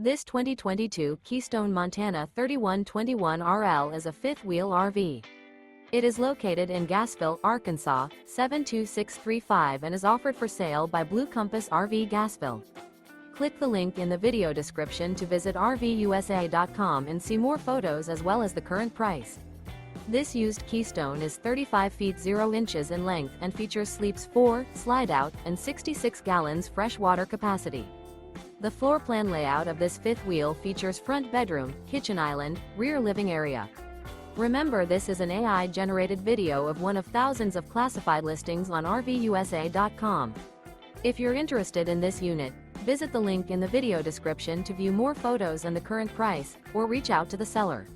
This 2022 Keystone Montana 3121RL is a fifth-wheel RV. It is located in Gassville, Arkansas, 72635 and is offered for sale by Blue Compass RV Gassville. Click the link in the video description to visit RVUSA.com and see more photos as well as the current price. This used Keystone is 35 feet 0 inches in length and features sleeps 4, slide-out, and 66 gallons fresh water capacity. The floor plan layout of this fifth wheel features front bedroom, kitchen island, rear living area. Remember, this is an AI-generated video of one of thousands of classified listings on RVUSA.com. If you're interested in this unit, visit the link in the video description to view more photos and the current price, or reach out to the seller.